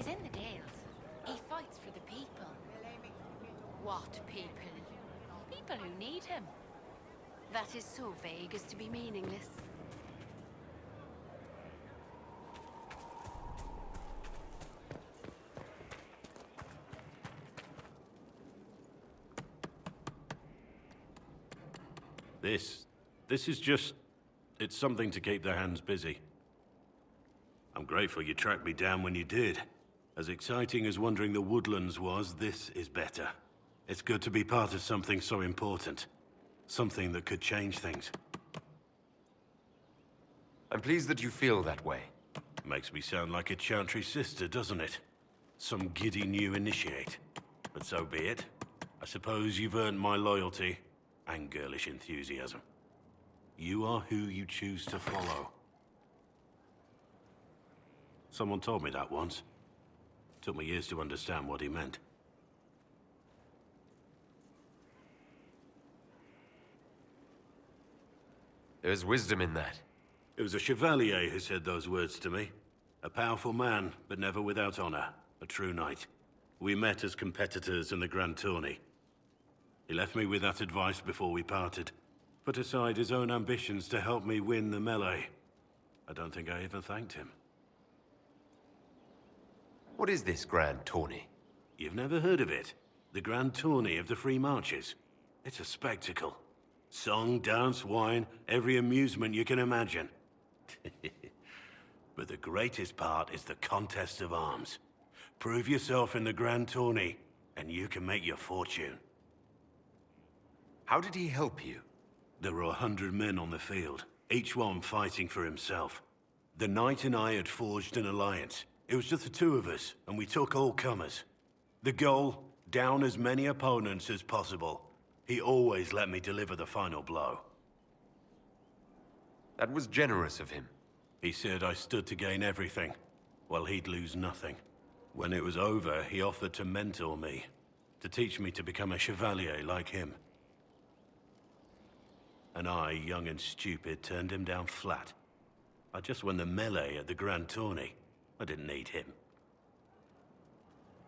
He's in the Dales. He fights for the people. What people? People who need him. That is so vague as to be meaningless. This is just... it's something to keep their hands busy. I'm grateful you tracked me down when you did. As exciting as wandering the woodlands was, this is better. It's good to be part of something so important. Something that could change things. I'm pleased that you feel that way. Makes me sound like a chantry sister, doesn't it? Some giddy new initiate. But so be it. I suppose you've earned my loyalty and girlish enthusiasm. You are who you choose to follow. Someone told me that once. Took me years to understand what he meant. There's wisdom in that. It was a chevalier who said those words to me. A powerful man, but never without honor. A true knight. We met as competitors in the Grand Tourney. He left me with that advice before we parted. Put aside his own ambitions to help me win the melee. I don't think I even thanked him. What is this Grand Tourney? You've never heard of it? The Grand Tourney of the Free Marches. It's a spectacle. Song, dance, wine, every amusement you can imagine. But the greatest part is the contest of arms. Prove yourself in the Grand Tourney, and you can make your fortune. How did he help you? There were 100 men on the field, each one fighting for himself. The knight and I had forged an alliance. It was just the two of us, and we took all comers. The goal, down as many opponents as possible. He always let me deliver the final blow. That was generous of him. He said I stood to gain everything, while he'd lose nothing. When it was over, he offered to mentor me, to teach me to become a chevalier like him. And I, young and stupid, turned him down flat. I just won the melee at the Grand Tourney. I didn't need him.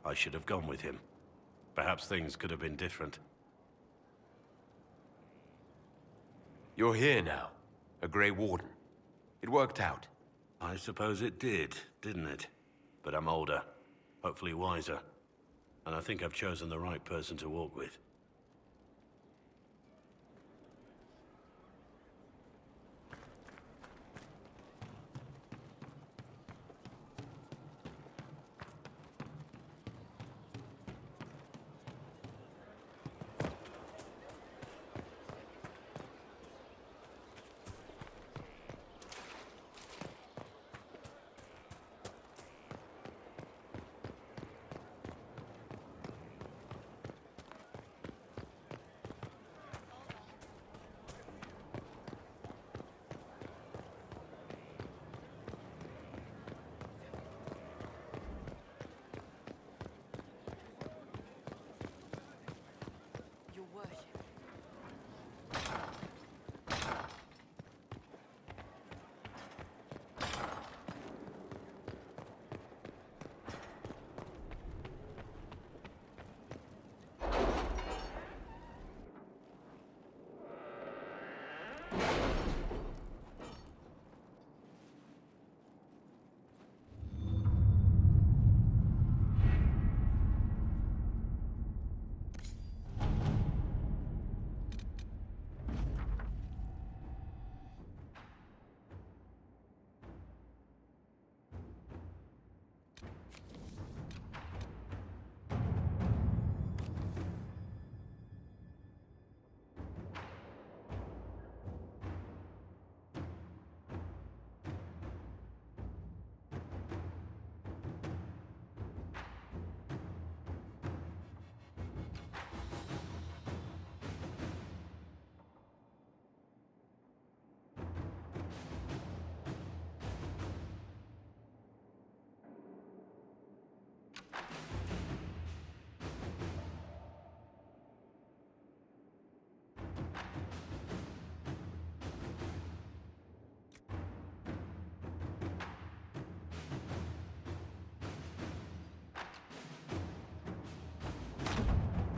I should have gone with him. Perhaps things could have been different. You're here now, a Grey Warden. It worked out. I suppose it did, didn't it? But I'm older, hopefully wiser. And I think I've chosen the right person to walk with.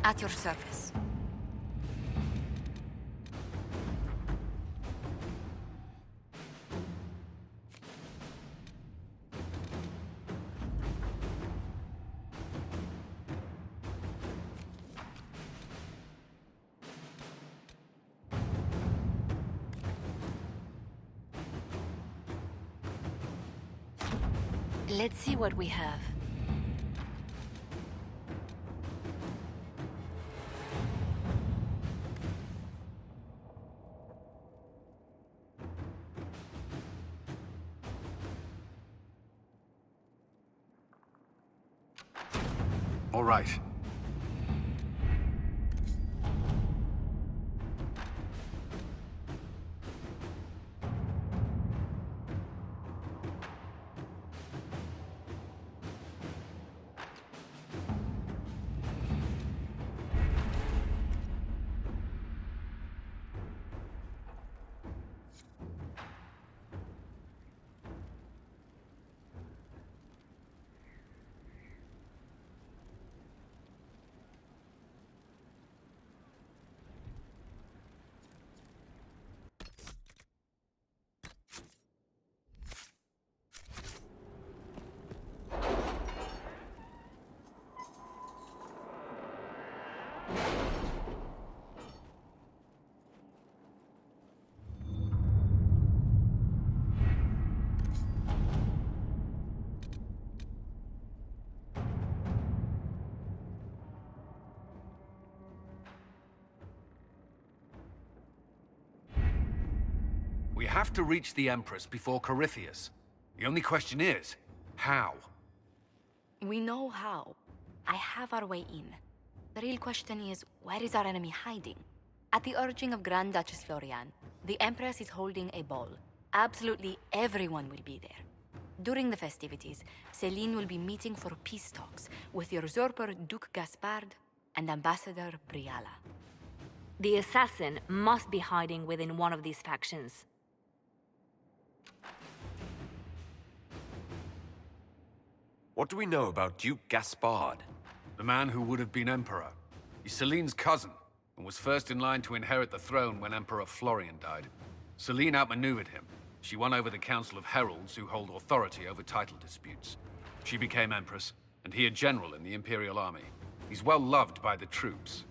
At your service. Let's see what we have. All right. We have to reach the Empress before Corythius. The only question is, how? We know how. I have our way in. The real question is, where is our enemy hiding? At the urging of Grand Duchess Florian, the Empress is holding a ball. Absolutely everyone will be there. During the festivities, Celine will be meeting for peace talks with the usurper Duke Gaspard and Ambassador Briala. The assassin must be hiding within one of these factions. What do we know about Duke Gaspard? The man who would have been Emperor. He's Celine's cousin, and was first in line to inherit the throne when Emperor Florian died. Celine outmaneuvered him. She won over the Council of Heralds, who hold authority over title disputes. She became Empress, and he a general in the Imperial Army. He's well loved by the troops.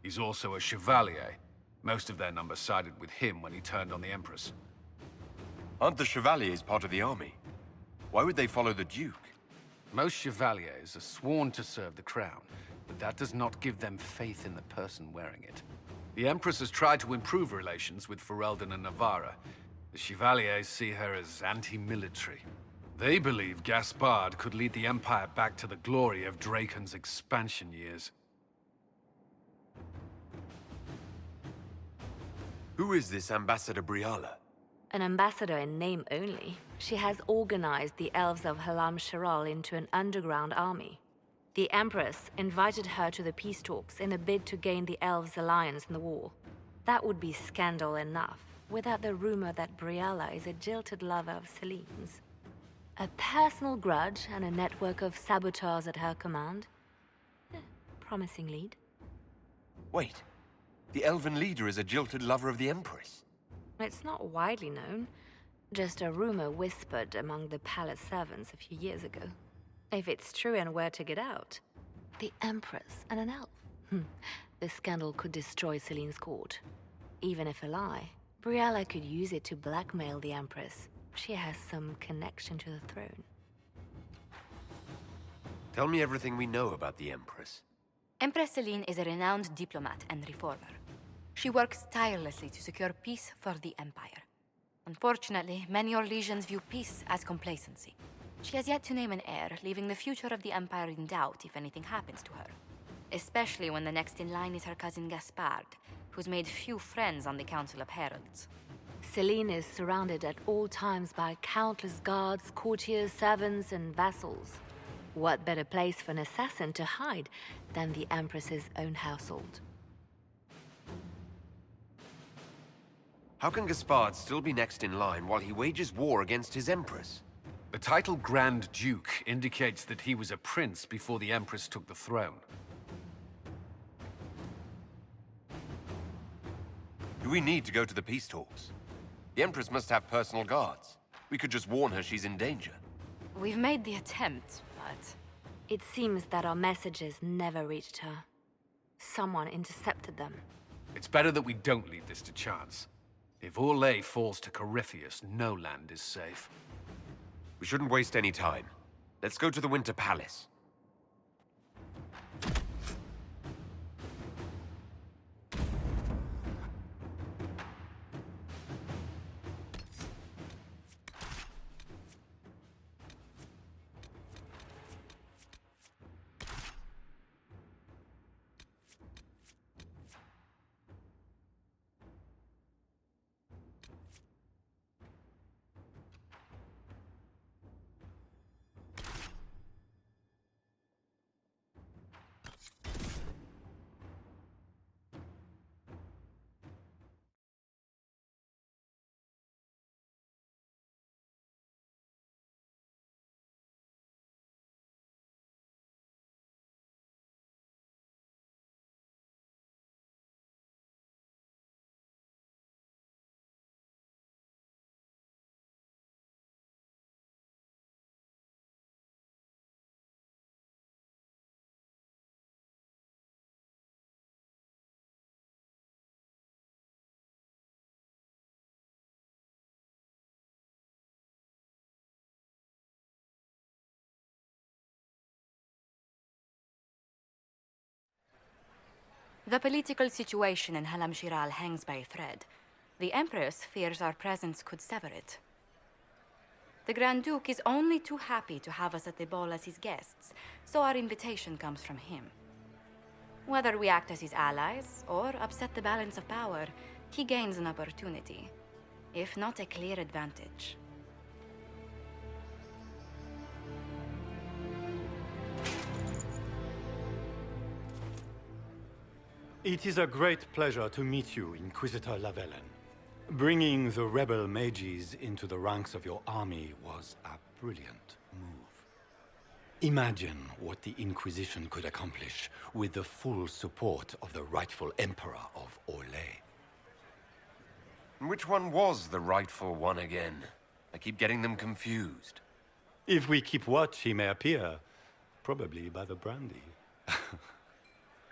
He's also a Chevalier. Most of their number sided with him when he turned on the Empress. Aren't the Chevaliers part of the army? Why would they follow the Duke? Most Chevaliers are sworn to serve the crown, but that does not give them faith in the person wearing it. The Empress has tried to improve relations with Ferelden and Navarra. The Chevaliers see her as anti-military. They believe Gaspard could lead the Empire back to the glory of Draken's expansion years. Who is this Ambassador Briala? An ambassador in name only. She has organized the elves of Halam Sharal into an underground army. The Empress invited her to the peace talks in a bid to gain the elves' alliance in the war. That would be scandal enough, without the rumor that Briala is a jilted lover of Celine's. A personal grudge and a network of saboteurs at her command. Promising lead. Wait, the elven leader is a jilted lover of the Empress. It's not widely known. Just a rumor whispered among the palace servants a few years ago. If it's true and were to get out, the Empress and an elf. The scandal could destroy Celine's court. Even if a lie, Briala could use it to blackmail the Empress. She has some connection to the throne. Tell me everything we know about the Empress. Empress Celine is a renowned diplomat and reformer. She works tirelessly to secure peace for the Empire. Unfortunately, many Orlesians view peace as complacency. She has yet to name an heir, leaving the future of the Empire in doubt if anything happens to her. Especially when the next in line is her cousin Gaspard, who's made few friends on the Council of Heralds. Celine is surrounded at all times by countless guards, courtiers, servants, and vassals. What better place for an assassin to hide than the Empress's own household? How can Gaspard still be next in line while he wages war against his Empress? The title Grand Duke indicates that he was a prince before the Empress took the throne. we need to go to the peace talks? The Empress must have personal guards. We could just warn her she's in danger. We've made the attempt, but... It seems that our messages never reached her. Someone intercepted them. It's better that we don't leave this to chance. If Orlais falls to Corypheus, no land is safe. We shouldn't waste any time. Let's go to the Winter Palace. The political situation in Halam Shiral hangs by a thread. The Empress fears our presence could sever it. The Grand Duke is only too happy to have us at the ball as his guests, so our invitation comes from him. Whether we act as his allies or upset the balance of power, he gains an opportunity, if not a clear advantage. It is a great pleasure to meet you, Inquisitor Lavellen. Bringing the rebel mages into the ranks of your army was a brilliant move. Imagine what the Inquisition could accomplish with the full support of the rightful Emperor of Orlais. Which one was the rightful one again? I keep getting them confused. If we keep watch, he may appear, probably by the brandy.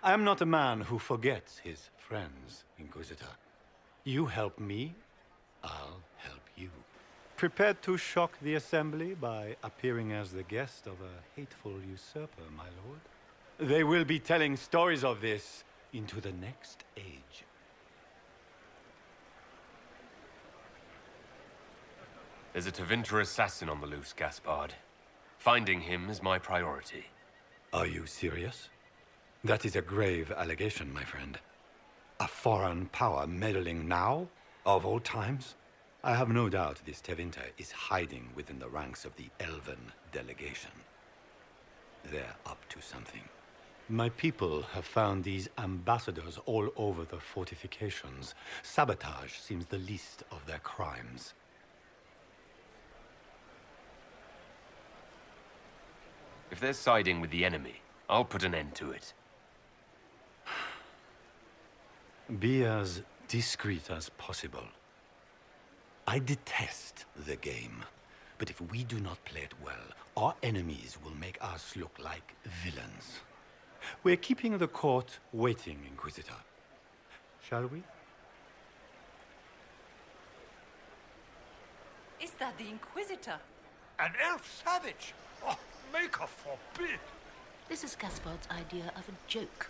I am not a man who forgets his friends, Inquisitor. You help me, I'll help you. Prepared to shock the Assembly by appearing as the guest of a hateful usurper, my lord? They will be telling stories of this into the next age. There's a Tevinter assassin on the loose, Gaspard. Finding him is my priority. Are you serious? That is a grave allegation, my friend. A foreign power meddling now, of all times? I have no doubt this Tevinter is hiding within the ranks of the Elven delegation. They're up to something. My people have found these ambassadors all over the fortifications. Sabotage seems the least of their crimes. If they're siding with the enemy, I'll put an end to it. Be as discreet as possible. I detest the game, but if we do not play it well, our enemies will make us look like villains. We're keeping the court waiting, Inquisitor. Shall we? Is that the Inquisitor? An elf savage? Oh, Maker forbid! This is Gaspard's idea of a joke.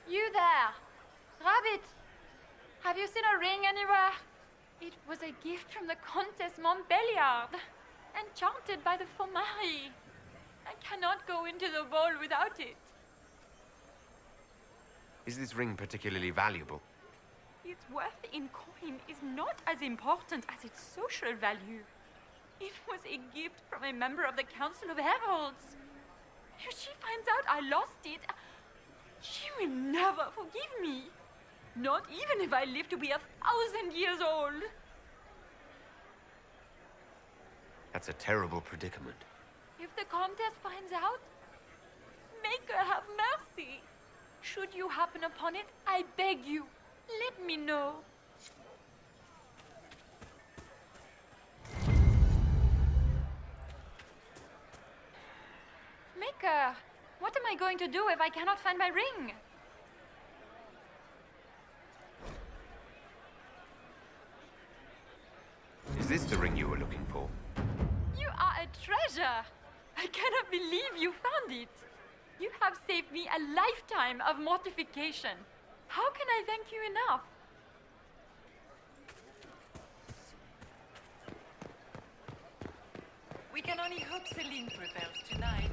You there! Rabbit! Have you seen a ring anywhere? It was a gift from the Countess Montbelliard, enchanted by the Fomari. I cannot go into the ball without it. Is this ring particularly valuable? Its worth in coin is not as important as its social value. It was a gift from a member of the Council of Heralds. If she finds out I lost it, she will never forgive me. Not even if I live to be 1,000 years old. That's a terrible predicament. If the Comtesse finds out, make her have mercy. Should you happen upon it, I beg you, let me know. Maker, what am I going to do if I cannot find my ring? Is this the ring you were looking for? You are a treasure. I cannot believe you found it. You have saved me a lifetime of mortification. How can I thank you enough? We can only hope Celine prevails tonight.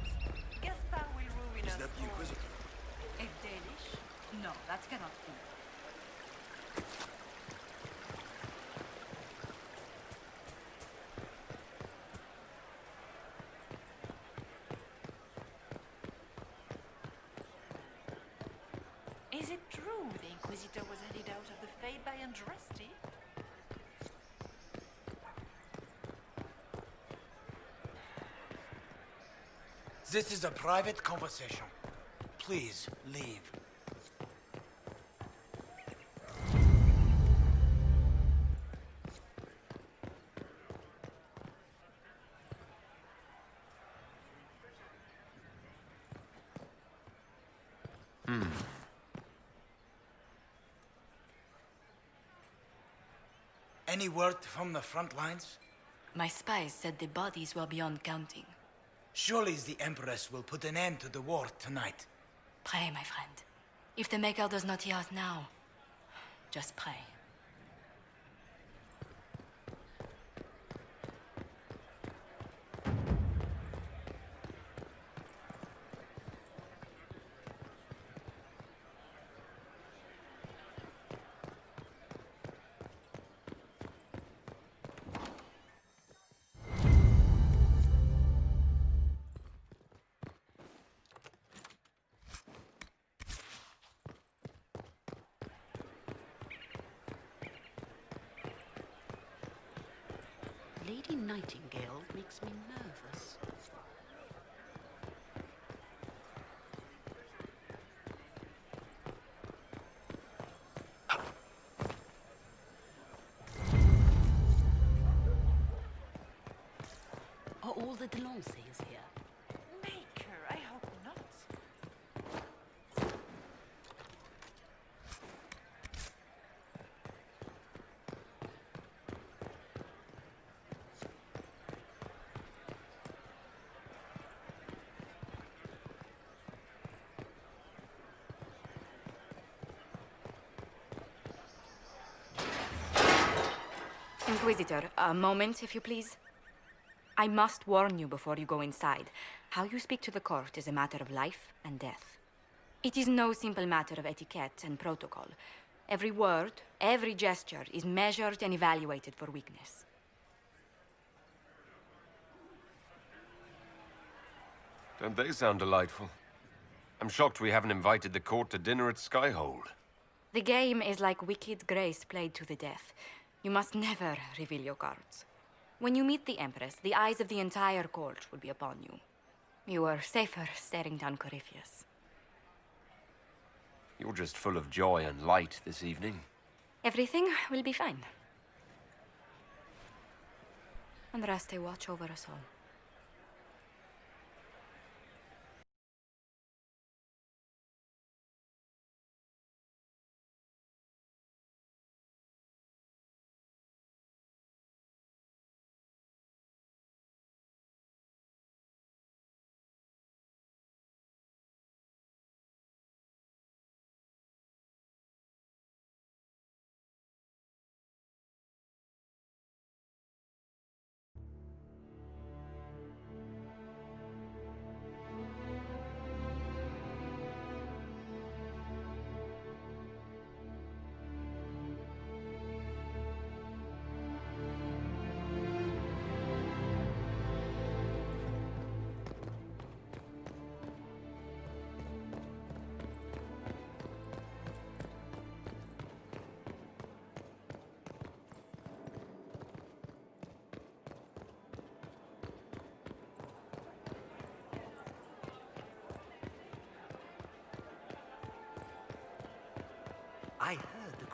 Gaspard will ruin us Is that the all. Inquisitor? A Danish? No, that cannot be. Is it true the Inquisitor was headed out of the Fade by Andraste? This is a private conversation. Please, leave. Any word from the front lines? My spies said the bodies were beyond counting. Surely the Empress will put an end to the war tonight. Pray, my friend. If the Maker does not hear us now, just pray. Lady Nightingale makes me nervous. Are all the Delancey's here? Maker, I hope not. Inquisitor, a moment, if you please. I must warn you before you go inside. How you speak to the court is a matter of life and death. It is no simple matter of etiquette and protocol. Every word, every gesture is measured and evaluated for weakness. Don't they sound delightful? I'm shocked we haven't invited the court to dinner at Skyhold. The game is like Wicked Grace played to the death. You must never reveal your cards. When you meet the Empress, the eyes of the entire court will be upon you. You are safer staring down Corypheus. You're just full of joy and light this evening. Everything will be fine. Andraste, watch over us all.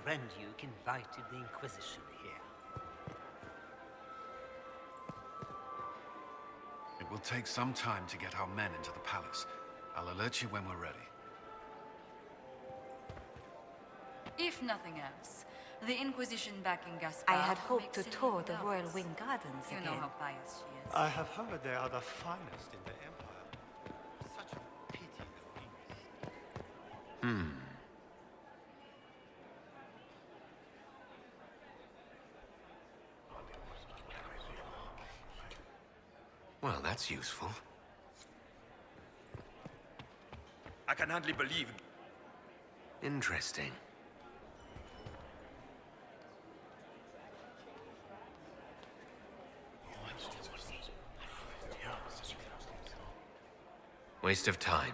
Grand Duke invited the Inquisition here. It will take some time to get our men into the palace. I'll alert you when we're ready. If nothing else, the Inquisition back in Gaspar. I had hoped to makes tour the Celine Royal nervous. Wing Gardens You again. know how pious she is. I have heard they are the finest in the Empire. Such a pity the Wings. Well, that's useful. I can hardly believe. Interesting. Waste of time.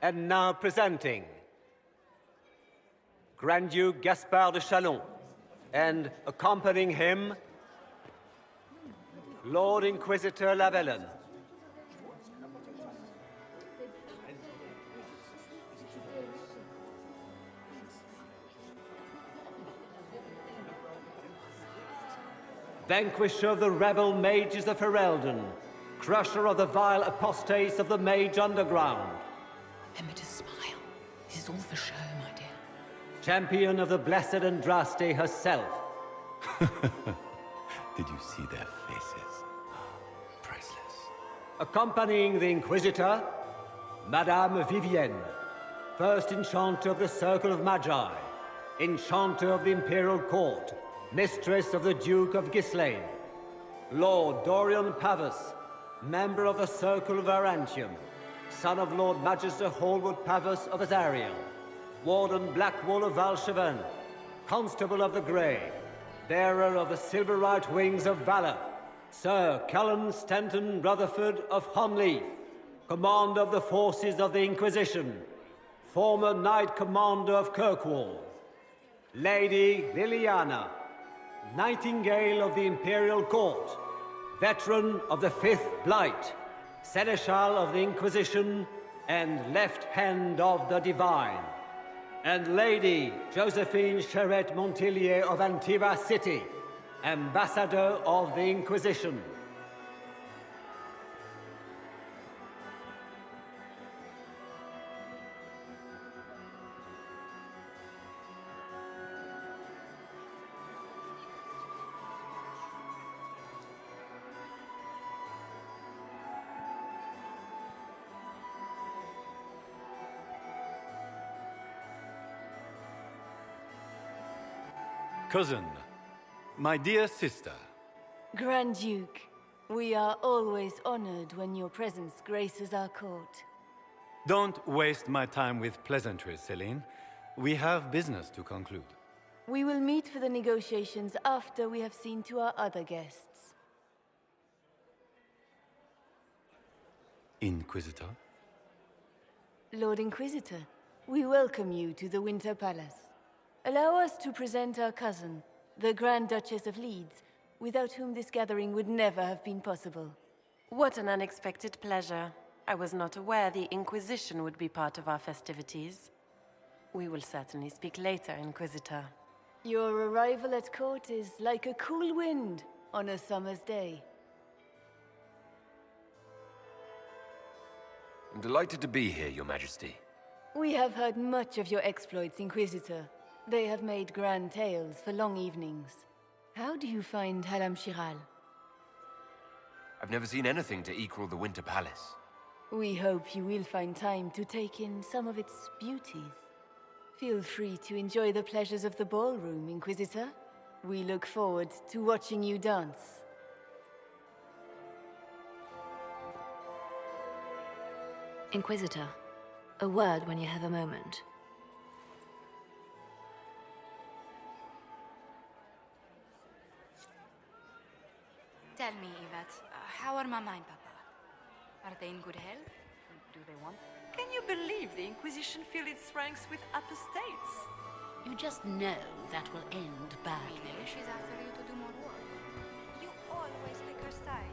And now presenting Grand Duke Gaspard de Chalon, and accompanying him, Lord Inquisitor Lavellan. Vanquisher of the rebel mages of Ferelden, crusher of the vile apostates of the Mage Underground. Emma, smile. This is all for show, my dear. Champion of the blessed Andraste herself. Did you see their faces? Priceless. Accompanying the Inquisitor, Madame Vivienne, first Enchanter of the Circle of Magi, Enchanter of the Imperial Court, Mistress of the Duke of Ghislaine, Lord Dorian Pavus, member of the Circle of Arantium, son of Lord Magister Hallward Pavus of Azariel, Warden Blackwall of Valchevan, Constable of the Grey, bearer of the Silverite Wings of Valor, Sir Cullen Stanton Rutherford of Honleaf, Commander of the Forces of the Inquisition, former Knight Commander of Kirkwall, Lady Liliana, Nightingale of the Imperial Court, veteran of the Fifth Blight, Seneschal of the Inquisition, and Left Hand of the Divine, and Lady Josephine Charette Montillier of Antiva City, Ambassador of the Inquisition. Cousin, my dear sister. Grand Duke, we are always honored when your presence graces our court. Don't waste my time with pleasantries, Celine. We have business to conclude. We will meet for the negotiations after we have seen to our other guests. Inquisitor? Lord Inquisitor, we welcome you to the Winter Palace. Allow us to present our cousin, the Grand Duchess of Leeds, without whom this gathering would never have been possible. What an unexpected pleasure. I was not aware the Inquisition would be part of our festivities. We will certainly speak later, Inquisitor. Your arrival at court is like a cool wind on a summer's day. I'm delighted to be here, Your Majesty. We have heard much of your exploits, Inquisitor. They have made grand tales for long evenings. How do you find Halam Shiral? I've never seen anything to equal the Winter Palace. We hope you will find time to take in some of its beauties. Feel free to enjoy the pleasures of the ballroom, Inquisitor. We look forward to watching you dance. Inquisitor, a word when you have a moment. Tell me, Yvette, how are Mama and Papa? Are they in good health? Do they want? Can you believe the Inquisition filled its ranks with apostates? You just know that will end badly. Maybe she's after you to do more work. You always take her side.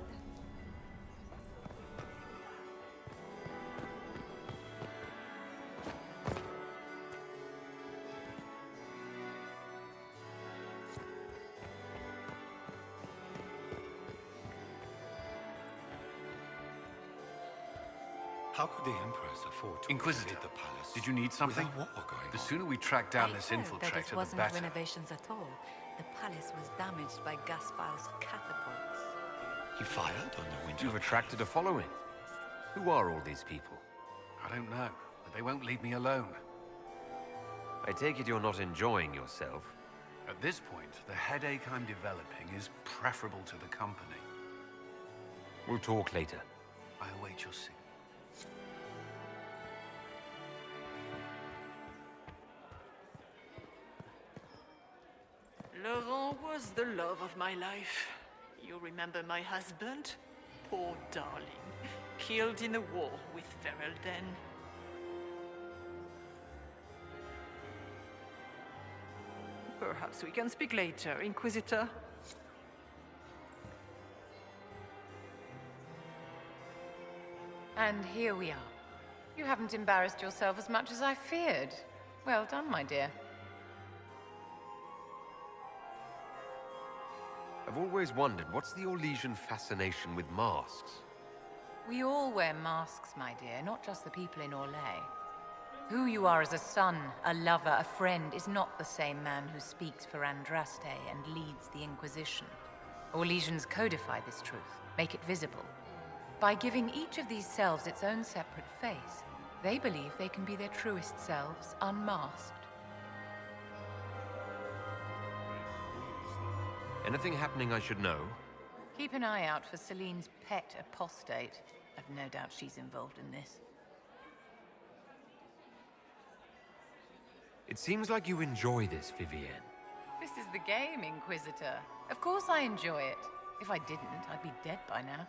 How could the Empress afford to Inquisitor, invade the palace? did you need something? With a war going The on? sooner we track down this That infiltrator, it the wasn't better. renovations at all. The palace was damaged by Gaspar's catapults. He fired on the winter. You've attracted a following. Who are all these people? I don't know, but they won't leave me alone. I take it you're not enjoying yourself. At this point, the headache I'm developing is preferable to the company. We'll talk later. I await your signal. Laurent was the love of my life. You remember my husband? Poor darling. Killed in the war with Ferelden. Perhaps we can speak later, Inquisitor. And here we are. You haven't embarrassed yourself as much as I feared. Well done, my dear. I've always wondered, what's the Orlesian fascination with masks? We all wear masks, my dear, not just the people in Orlais. Who you are as a son, a lover, a friend, is not the same man who speaks for Andraste and leads the Inquisition. Orlesians codify this truth, make it visible. By giving each of these selves its own separate face, they believe they can be their truest selves, unmasked. Anything happening I should know? Keep an eye out for Celine's pet apostate. I've no doubt she's involved in this. It seems like you enjoy this, Vivienne. This is the game, Inquisitor. Of course I enjoy it. If I didn't, I'd be dead by now.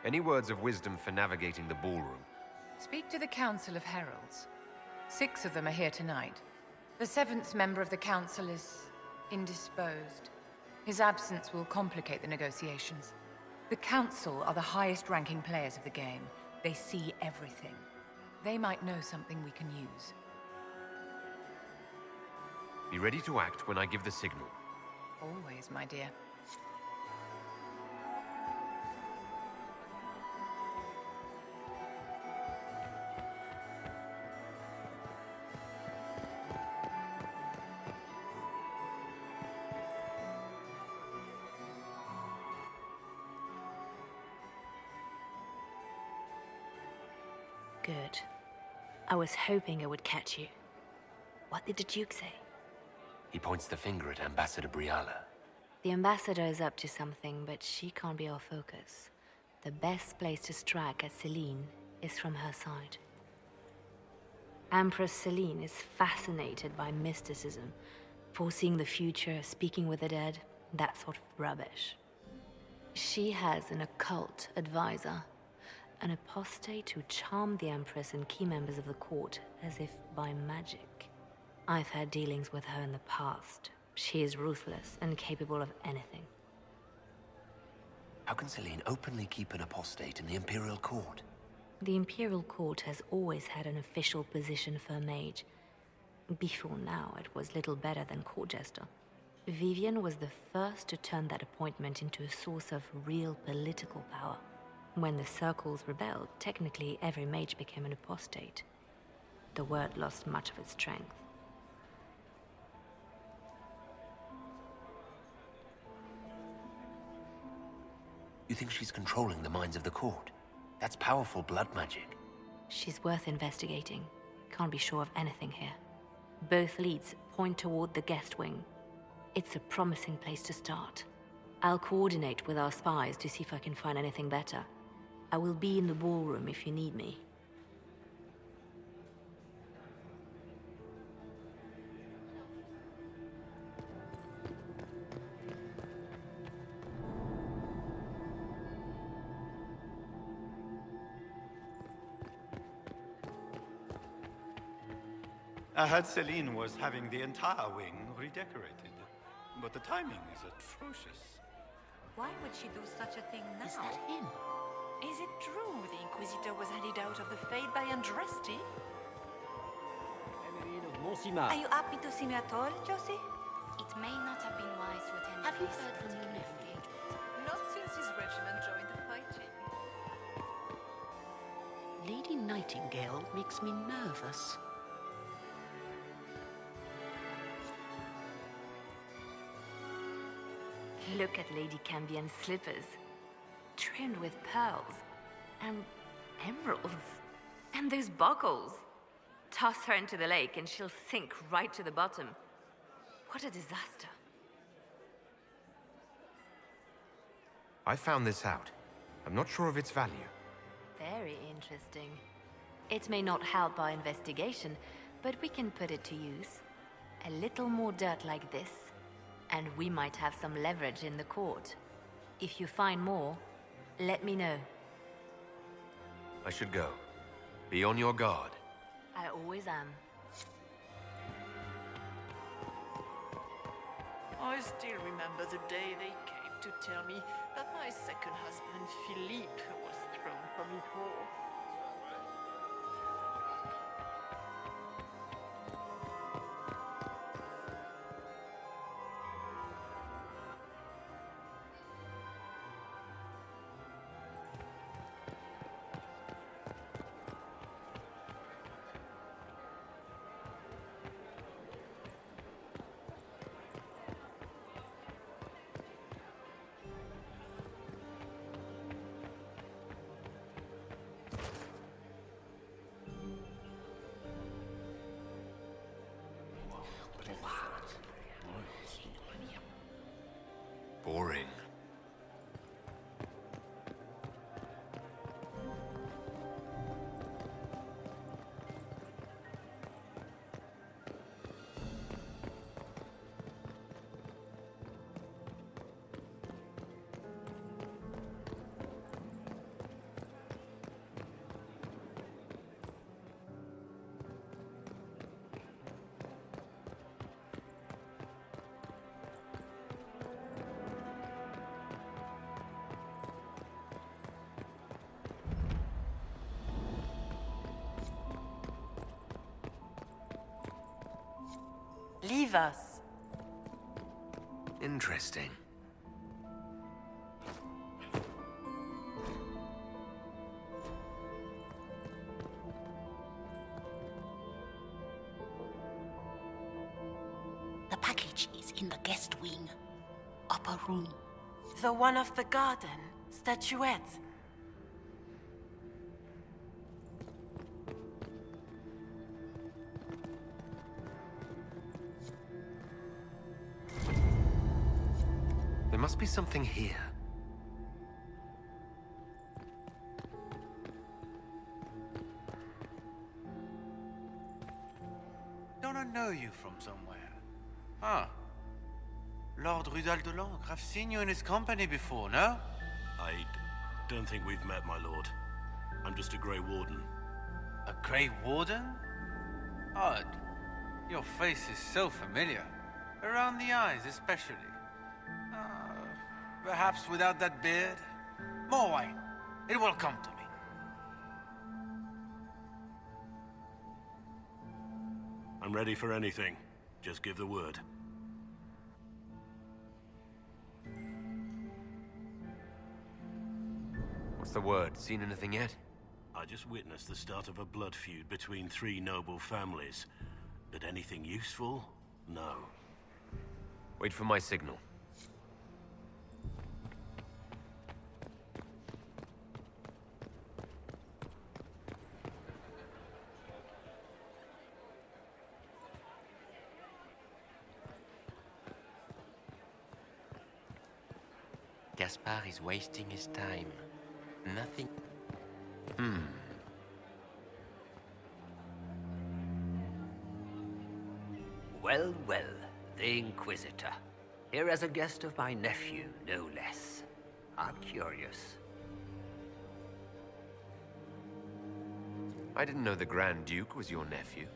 Any words of wisdom for navigating the ballroom? Speak to the Council of Heralds. 6 of them are here tonight. The 7th member of the Council is indisposed. His absence will complicate the negotiations. The Council are the highest-ranking players of the game. They see everything. They might know something we can use. Be ready to act when I give the signal. Always, my dear. Good. I was hoping I would catch you. What did the Duke say? He points the finger at Ambassador Briala. The ambassador is up to something, but she can't be our focus. The best place to strike at Celine is from her side. Empress Celine is fascinated by mysticism, foreseeing the future, speaking with the dead, that sort of rubbish. She has an occult advisor, an apostate who charmed the Empress and key members of the court as if by magic. I've had dealings with her in the past. She is ruthless and capable of anything. How can Celine openly keep an apostate in the Imperial Court? The Imperial Court has always had an official position for a mage. Before now, it was little better than court jester. Vivienne was the first to turn that appointment into a source of real political power. When the circles rebelled, technically every mage became an apostate. The word lost much of its strength. You think she's controlling the minds of the court? That's powerful blood magic. She's worth investigating. Can't be sure of anything here. Both leads point toward the guest wing. It's a promising place to start. I'll coordinate with our spies to see if I can find anything better. I will be in the ballroom if you need me. I heard Celine was having the entire wing redecorated, but the timing is atrocious. Why would she do such a thing now? Is that him? Is it true the Inquisitor was handed out of the Fade by Andraste? Are you happy to see me at all, Josie? It may not have been wise to attend. Have you this heard from until your next nephew? engagement. Not since his regiment joined the fighting. Lady Nightingale makes me nervous. Look at Lady Cambien's slippers. Trimmed with pearls. And emeralds. And those buckles. Toss her into the lake and she'll sink right to the bottom. What a disaster. I found this out. I'm not sure of its value. Very interesting. It may not help our investigation, but we can put it to use. A little more dirt like this, and we might have some leverage in the court. If you find more, let me know. I should go. Be on your guard. I always am. I still remember the day they came to tell me that my second husband, Philippe, was thrown from his horse. Boring. Leave us. Interesting. The package is in the guest wing. Upper room. The one of the garden. Statuette. There must be something here. Don't I know you from somewhere? Huh. Lord Rudal de Langres. I've seen you in his company before, no? I don't think we've met, my lord. I'm just a Grey Warden. A Grey Warden? Odd. Your face is so familiar. Around the eyes, especially. Perhaps without that beard? More wine. It will come to me. I'm ready for anything. Just give the word. What's the word? Seen anything yet? I just witnessed the start of a blood feud between three noble families. But anything useful? No. Wait for my signal. Gaspard is wasting his time. Nothing... Well, well, the Inquisitor. Here as a guest of my nephew, no less. How curious. I didn't know the Grand Duke was your nephew.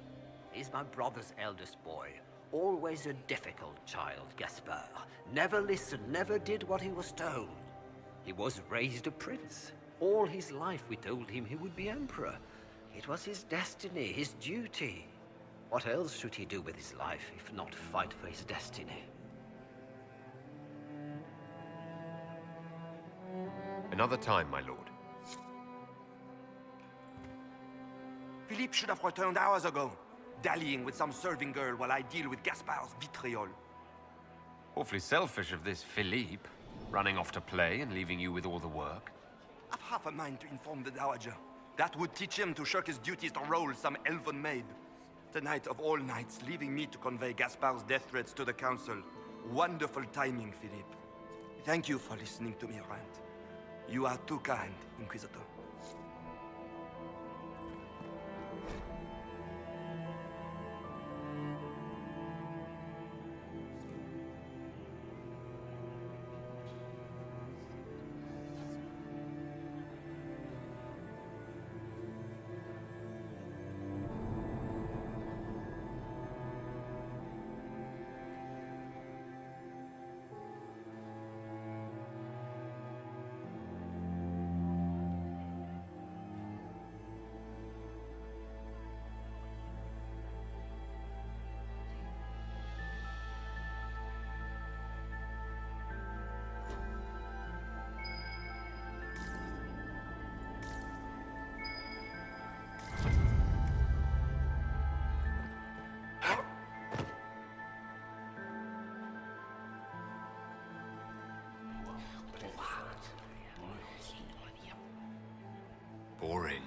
He's my brother's eldest boy. Always a difficult child, Gaspard. Never listened, never did what he was told. He was raised a prince. All his life we told him he would be emperor. It was his destiny, his duty. What else should he do with his life if not fight for his destiny? Another time, my lord. Philippe should have returned hours ago, dallying with some serving girl while I deal with Gaspard's vitriol. Awfully selfish of this Philippe, running off to play and leaving you with all the work. I've half a mind to inform the Dowager. That would teach him to shirk his duties to roll some elven maid. Tonight of all nights, leaving me to convey Gaspard's death threats to the Council. Wonderful timing, Philippe. Thank you for listening to me rant. You are too kind, Inquisitor. Boring.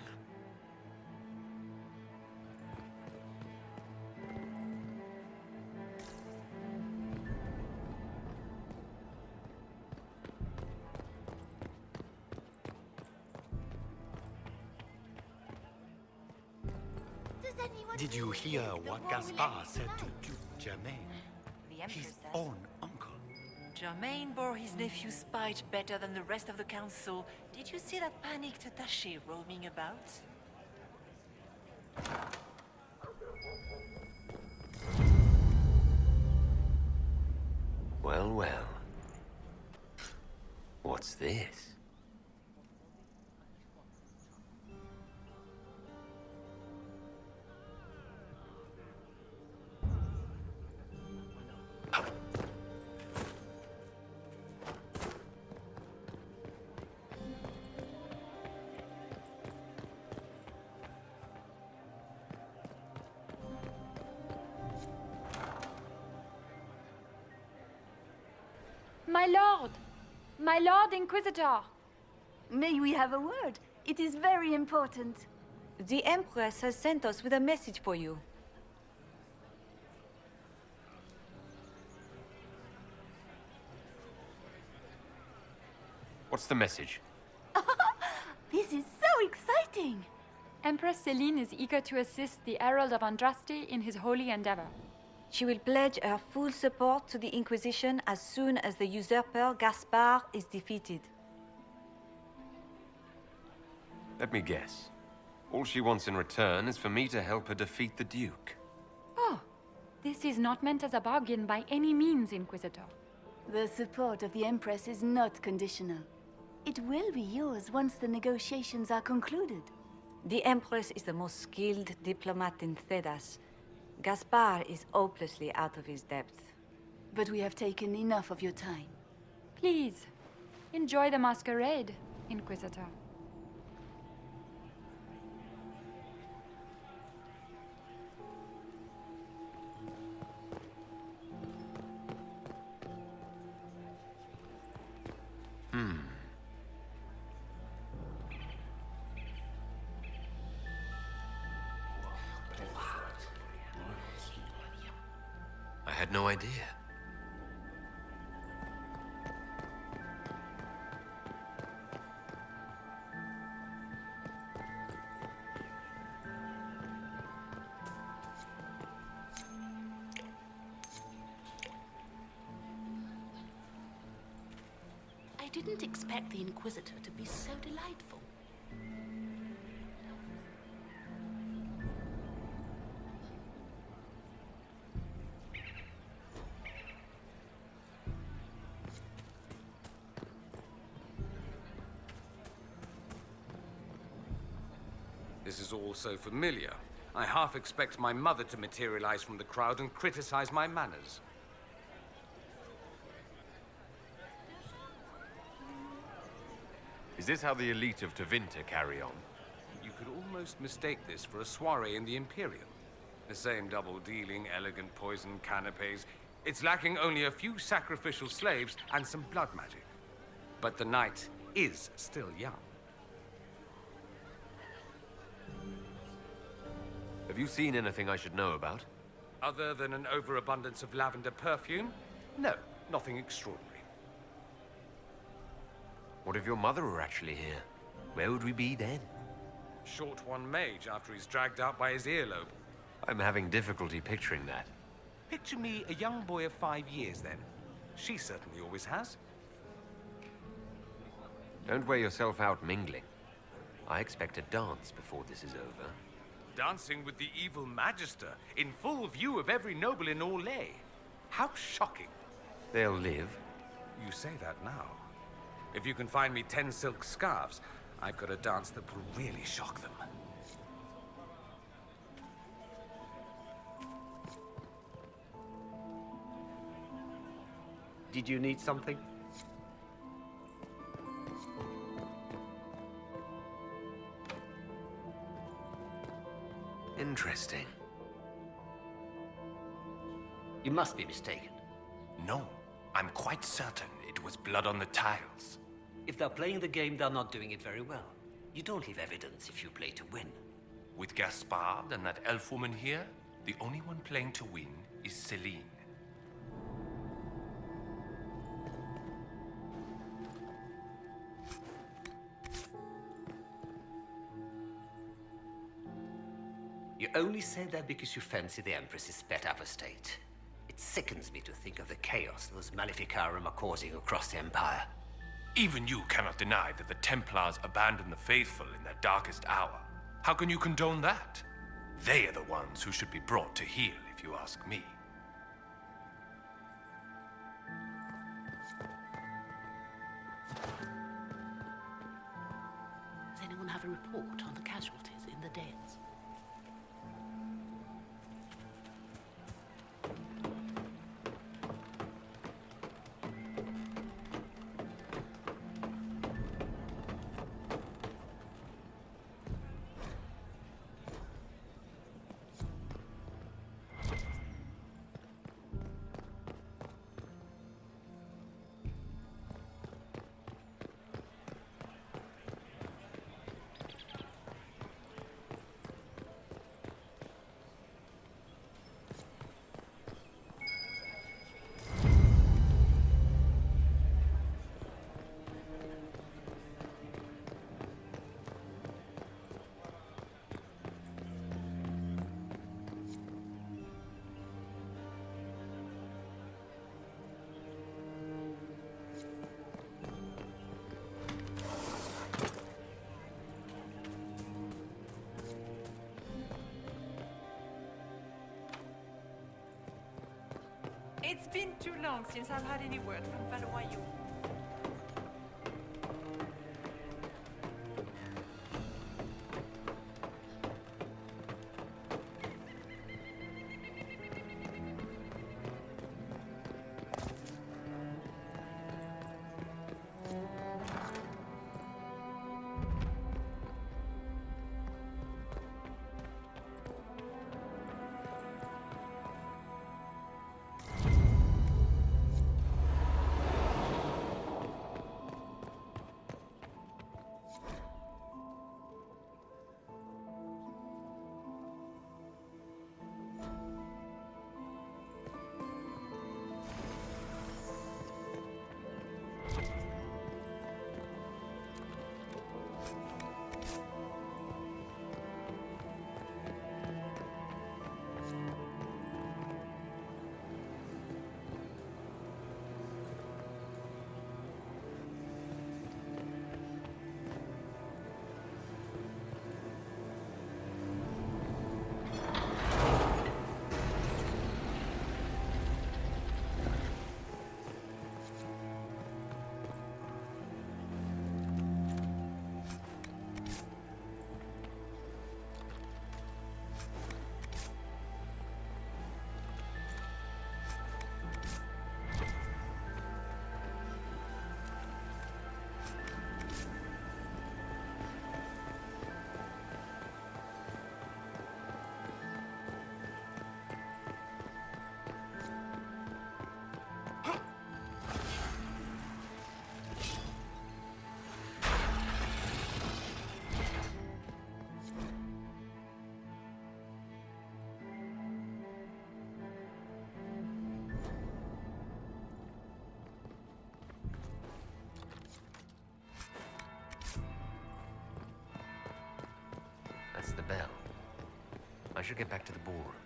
Did you hear what Gaspard said to Duke Germain? The Empress His says. own uncle. Germain bore his nephew's spite better than the rest of the council. Did you see that panicked attaché roaming about? Well, well. What's this? My Lord Inquisitor! May we have a word? It is very important. The Empress has sent us with a message for you. What's the message? This is so exciting! Empress Celine is eager to assist the Herald of Andraste in his holy endeavor. She will pledge her full support to the Inquisition as soon as the usurper Gaspard is defeated. Let me guess. All she wants in return is for me to help her defeat the Duke. Oh, this is not meant as a bargain by any means, Inquisitor. The support of the Empress is not conditional. It will be yours once the negotiations are concluded. The Empress is the most skilled diplomat in Thedas. Gaspard is hopelessly out of his depth. But we have taken enough of your time. Please, enjoy the masquerade, Inquisitor. I had no idea. didn't expect the Inquisitor to be so delightful. This is all so familiar. I half expect my mother to materialize from the crowd and criticize my manners. Is this how the elite of Tevinter carry on? You could almost mistake this for a soiree in the Imperium. The same double-dealing, elegant poison canapes. It's lacking only a few sacrificial slaves and some blood magic. But the night is still young. Have you seen anything I should know about? Other than an overabundance of lavender perfume? No, nothing extraordinary. What if your mother were actually here? Where would we be then? Short one mage after he's dragged out by his earlobe. I'm having difficulty picturing that. Picture me a young boy of 5 years then. She certainly always has. Don't wear yourself out mingling. I expect a dance before this is over. Dancing with the evil Magister, in full view of every noble in Orlais. How shocking. They'll live. You say that now. If you can find me 10 silk scarves, I've got a dance that will really shock them. Did you need something? Interesting. You must be mistaken. No, I'm quite certain it was blood on the tiles. If they're playing the game, they're not doing it very well. You don't leave evidence if you play to win. With Gaspard and that elf woman here, the only one playing to win is Celine. You only say that because you fancy the Empress's pet apostate. It sickens me to think of the chaos those Maleficarum are causing across the Empire. Even you cannot deny that the Templars abandoned the faithful in their darkest hour. How can you condone that? They are the ones who should be brought to heel, if you ask me. Does anyone have a report on the casualties in the Dales? It's been too long since I've had any word from Valois. bell. I should get back to the ballroom.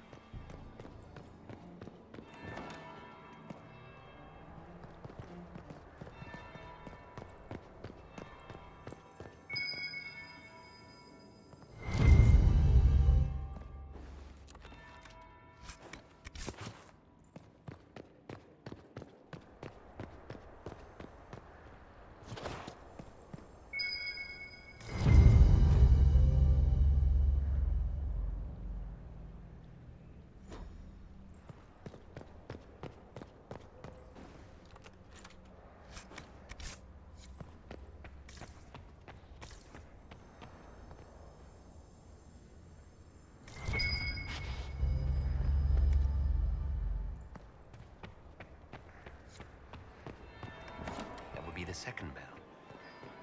Be the second bell.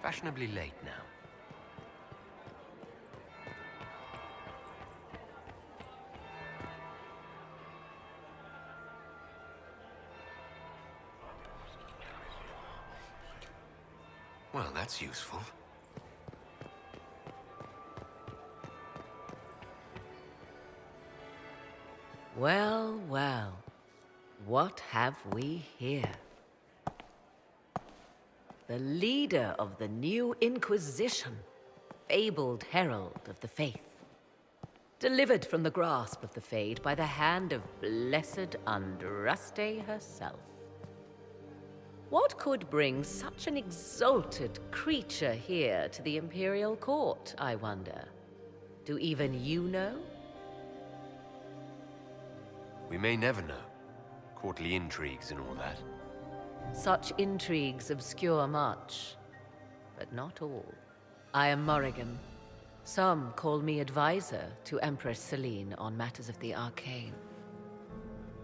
Fashionably late now. Well, that's useful. Well, well. What have we here? The leader of the new Inquisition, fabled herald of the faith. Delivered from the grasp of the Fade by the hand of blessed Andraste herself. What could bring such an exalted creature here to the Imperial Court, I wonder? Do even you know? We may never know. Courtly intrigues and all that. Such intrigues obscure much, but not all. I am Morrigan. Some call me advisor to Empress Celine on matters of the arcane.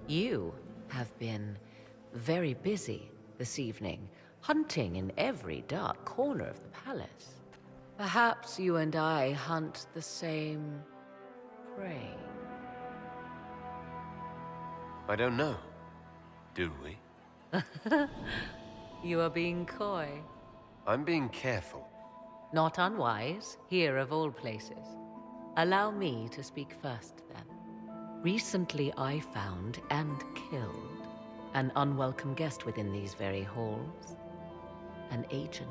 You have been very busy this evening, hunting in every dark corner of the palace. Perhaps you and I hunt the same prey. I don't know. Do we? You are being coy. I'm being careful. Not unwise, here of all places. Allow me to speak first, then. Recently I found and killed an unwelcome guest within these very halls. An agent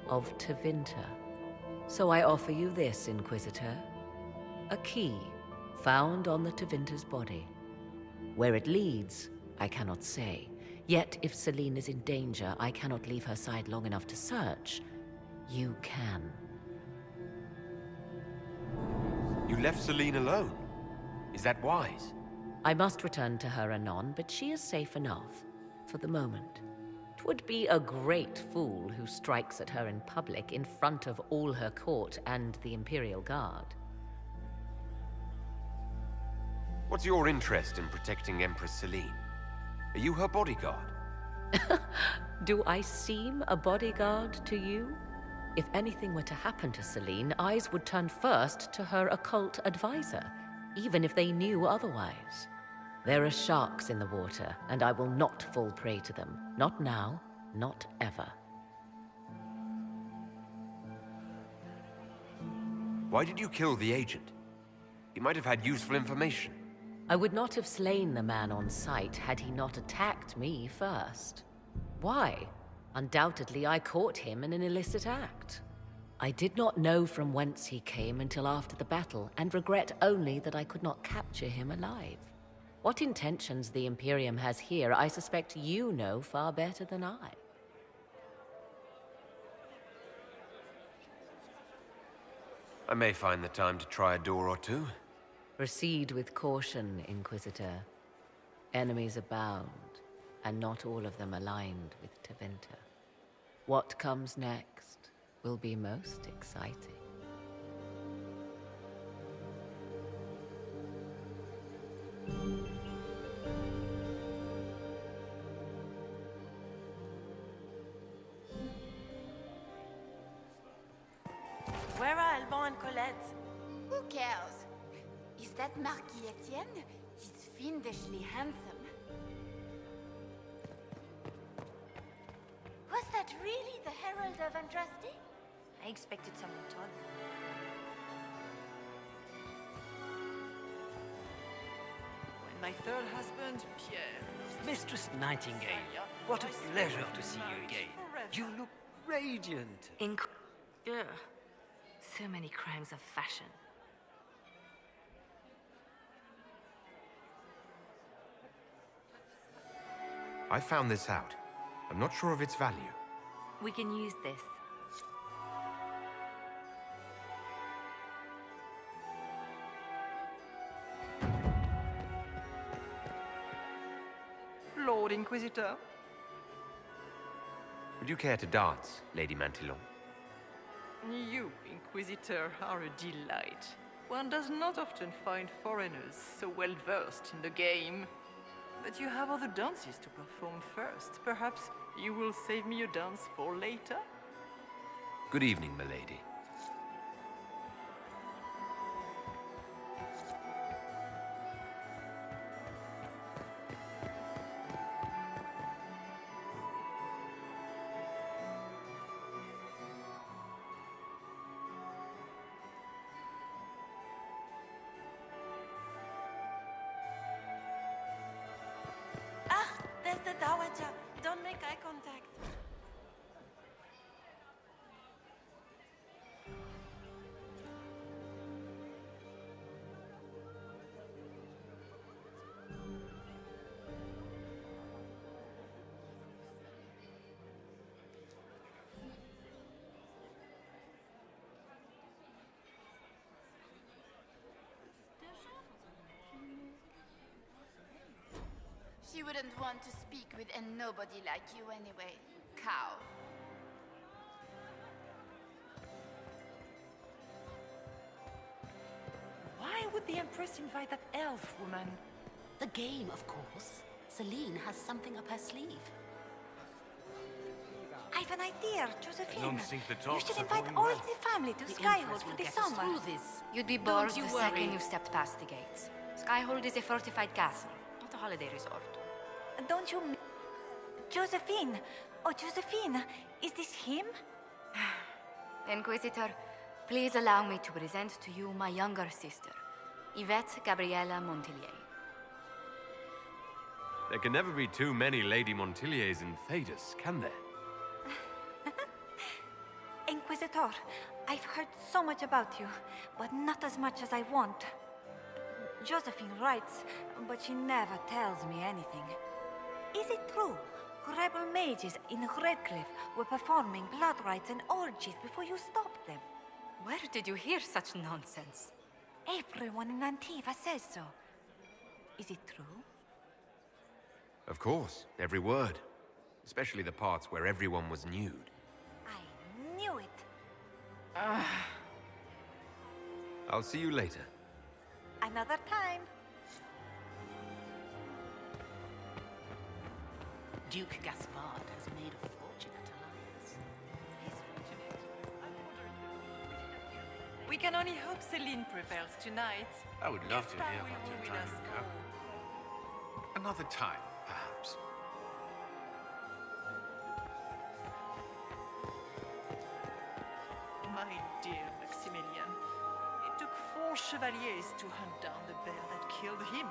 of Tevinter. So I offer you this, Inquisitor. A key found on the Tevinter's body. Where it leads, I cannot say. Yet if Celine is in danger, I cannot leave her side long enough to search. You can. You left Celine alone? Is that wise? I must return to her anon, but she is safe enough, for the moment. 'Twould be a great fool who strikes at her in public in front of all her court and the Imperial Guard. What's your interest in protecting Empress Celine? Are you her bodyguard? Do I seem a bodyguard to you? If anything were to happen to Celine, eyes would turn first to her occult advisor, even if they knew otherwise. There are sharks in the water, and I will not fall prey to them. Not now, not ever. Why did you kill the agent? He might have had useful information. I would not have slain the man on sight had he not attacked me first. Why? Undoubtedly, I caught him in an illicit act. I did not know from whence he came until after the battle, and regret only that I could not capture him alive. What intentions the Imperium has here, I suspect you know far better than I. I may find the time to try a door or two. Proceed with caution, Inquisitor. Enemies abound, and not all of them aligned with Tevinter. What comes next will be most exciting. Where are Alban and Colette? Who cares? Is that Marquis Etienne? He's fiendishly handsome. Was that really the Herald of Andraste? I expected someone taller. My third husband, Pierre. Mistress Nightingale, what a pleasure to see you again. You look radiant. Ugh. So many crimes of fashion. I found this out. I'm not sure of its value. We can use this. Lord Inquisitor. Would you care to dance, Lady Mantillon? You, Inquisitor, are a delight. One does not often find foreigners so well versed in the game. But you have other dances to perform first. Perhaps you will save me a dance for later? Good evening, milady. There's the Dowager. Don't make eye contact. She wouldn't want to speak with a nobody like you anyway, cow. Why would the Empress invite that elf woman? The game, of course. Celine has something up her sleeve. I have an idea, Josephine. I don't think the You talks should are invite going all well. the family to The Skyhold Empress for will the get us summer. through this. You'd be bored you the worry. second you stepped past the gates. Skyhold is a fortified castle, not a holiday resort. Don't you... Josephine! Oh, Josephine! Is this him? Inquisitor, please allow me to present to you my younger sister, Yvette Gabriella Montillier. There can never be too many Lady Montilliers in Thedas, can there? Inquisitor, I've heard so much about you, but not as much as I want. Josephine writes, but she never tells me anything. Is it true? Rebel mages in Redcliffe were performing blood rites and orgies before you stopped them. Where did you hear such nonsense? Everyone in Antiva says so. Is it true? Of course, every word. Especially the parts where everyone was nude. I knew it. I'll see you later. Another time. Duke Gaspard has made a fortunate alliance. We can only hope Celine prevails tonight. I would love to Gaspard hear will about be your with time us in Cup. Another time, perhaps. My dear Maximilian, it took 4 chevaliers to hunt down the bear that killed him.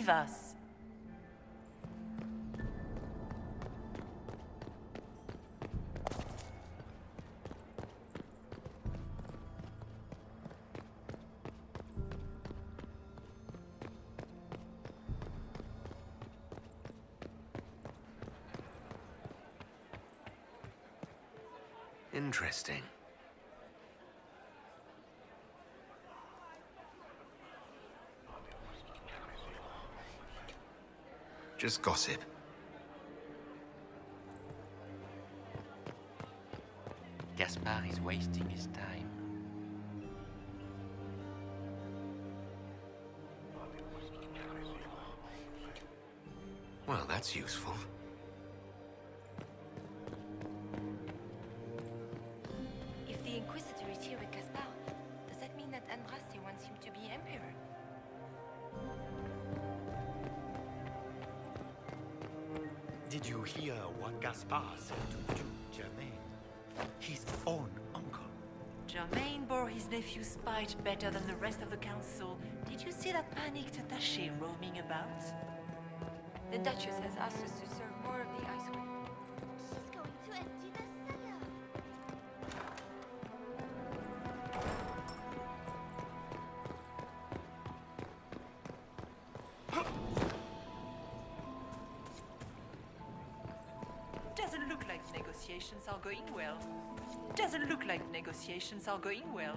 Leave us. Interesting. Just gossip. Gaspard is wasting his time. Well, that's useful. If the Inquisitor is here with Gaspard, does that mean that Andraste wants him to be Emperor? Did you hear what Gaspard said to Duke Germain? His own uncle. Germain bore his nephew's spite better than the rest of the council. Did you see that panicked attaché roaming about? The Duchess has asked us to serve more of the Iceway. She's going to empty the cellar. Doesn't look like negotiations are going well. Doesn't look like negotiations are going well.